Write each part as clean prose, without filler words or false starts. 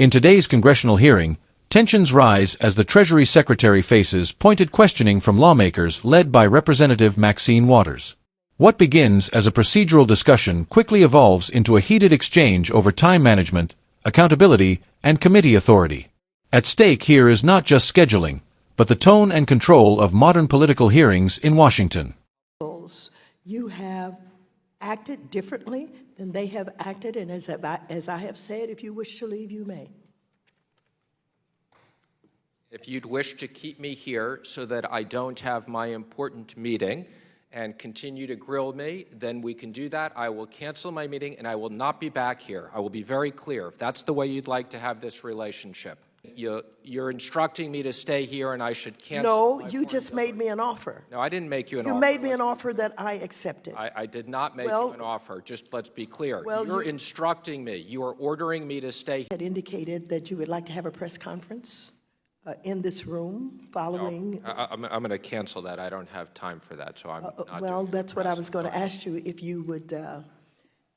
In today's congressional hearing, tensions rise as the Treasury Secretary faces pointed questioning from lawmakers led by Representative Maxine Waters. What begins as a procedural discussion quickly evolves into a heated exchange over time management, accountability, and committee authority. At stake here is not just scheduling, but the tone and control of modern political hearings in Washington. You have acted differently than they have acted, and as I have said, if you wish to leave, you may. If you'd wish to keep me here so that I don't have my important meeting and continue to grill me, then we can do that. I will cancel my meeting and I will not be back here. I will be very clear. If that's the way you'd like to have this relationship. You're instructing me to stay here and I should cancel. No, you just made me an offer. No, I didn't make you an offer. You made me an offer that I accepted. I did not make you an offer. Just let's be clear. You're instructing me. You are ordering me to stay. Had indicated that you would like to have a press conference in this room following. No, I'm going to cancel that. I don't have time for that, so I'm not well, doing that's what I was going to ask you, if you would,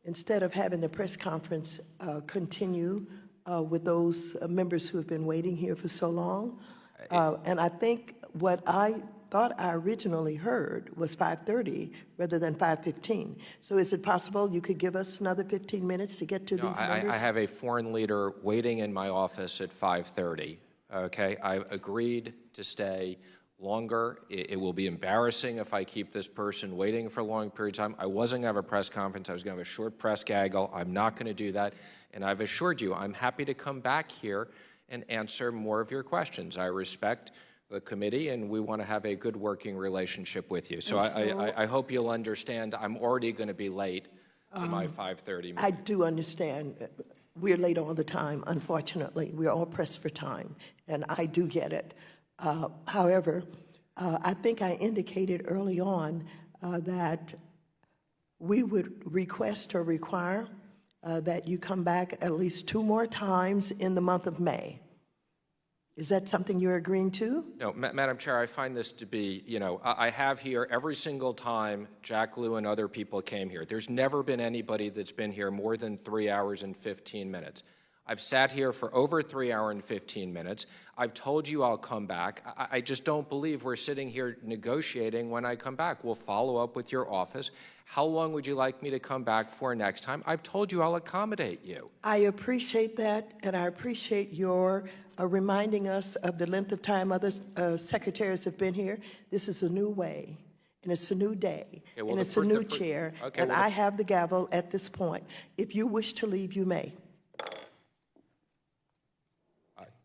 instead of having the press conference, continue with those members who have been waiting here for so long. And I think what I thought I originally heard was 5:30 rather than 5:15. So is it possible you could give us another 15 minutes to get to these members? I have a foreign leader waiting in my office at 5:30. Okay, I've agreed to stay longer. It will be embarrassing if I keep this person waiting for a long period of time. I wasn't going to have a press conference. I was going to have a short press gaggle. I'm not going to do that. And I've assured you, I'm happy to come back here and answer more of your questions. I respect the committee, and we want to have a good working relationship with you. So I hope you'll understand I'm already going to be late to my 5:30 meeting. I do understand. We're late all the time, unfortunately. We're all pressed for time, and I do get it. However, I think I indicated early on that we would request or require that you come back at least 2 more times in the month of May. Is that something you're agreeing to? No, Madam Chair, I find this to be, I have here every single time Jack Lew and other people came here. There's never been anybody that's been here more than 3 hours and 15 minutes. I've sat here for over 3 hours and 15 minutes. I've told you I'll come back. I just don't believe we're sitting here negotiating when I come back. We'll follow up with your office. How long would you like me to come back for next time? I've told you I'll accommodate you. I appreciate that, and I appreciate your reminding us of the length of time other secretaries have been here. This is a new way, and it's a new day, and it's a new chair, and I have the gavel at this point. If you wish to leave, you may.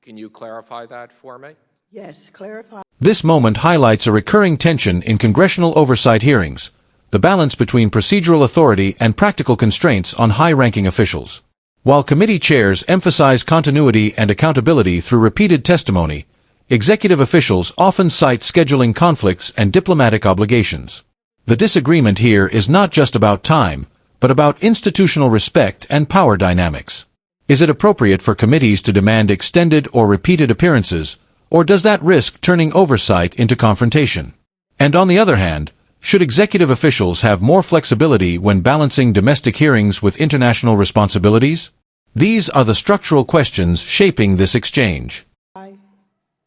Can you clarify that for me? Yes, clarify. This moment highlights a recurring tension in congressional oversight hearings, the balance between procedural authority and practical constraints on high-ranking officials. While committee chairs emphasize continuity and accountability through repeated testimony, executive officials often cite scheduling conflicts and diplomatic obligations. The disagreement here is not just about time, but about institutional respect and power dynamics. Is it appropriate for committees to demand extended or repeated appearances, or does that risk turning oversight into confrontation? And on the other hand, should executive officials have more flexibility when balancing domestic hearings with international responsibilities? These are the structural questions shaping this exchange.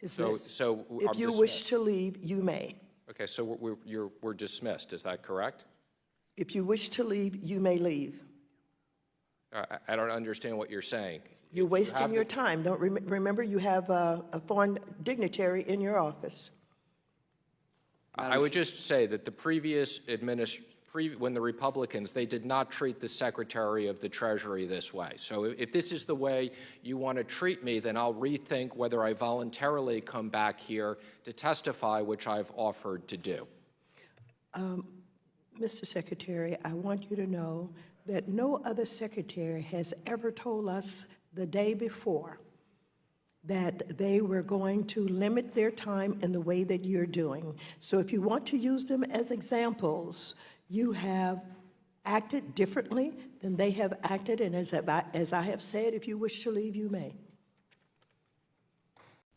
If you wish to leave, you may. Okay, so we're dismissed. Is that correct? If you wish to leave, you may leave. I don't understand what you're saying. You're wasting your time. Don't remember you have a foreign dignitary in your office. I would just say that the previous when the Republicans, they did not treat the Secretary of the Treasury this way. So if this is the way you want to treat me, then I'll rethink whether I voluntarily come back here to testify, which I've offered to do. Mr. Secretary, I want you to know that no other secretary has ever told us the day before that they were going to limit their time in the way that you're doing. So if you want to use them as examples, you have acted differently than they have acted, and as I have said, if you wish to leave, you may.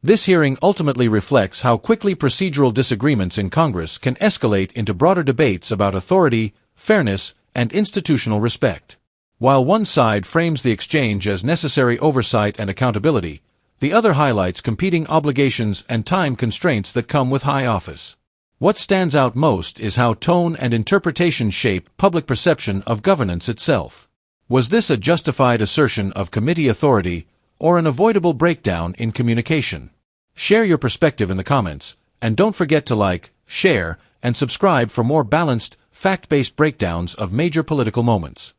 This hearing ultimately reflects how quickly procedural disagreements in Congress can escalate into broader debates about authority, fairness, and institutional respect. While one side frames the exchange as necessary oversight and accountability, the other highlights competing obligations and time constraints that come with high office. What stands out most is how tone and interpretation shape public perception of governance itself. Was this a justified assertion of committee authority or an avoidable breakdown in communication? Share your perspective in the comments, and don't forget to like, share, and subscribe for more balanced, fact-based breakdowns of major political moments.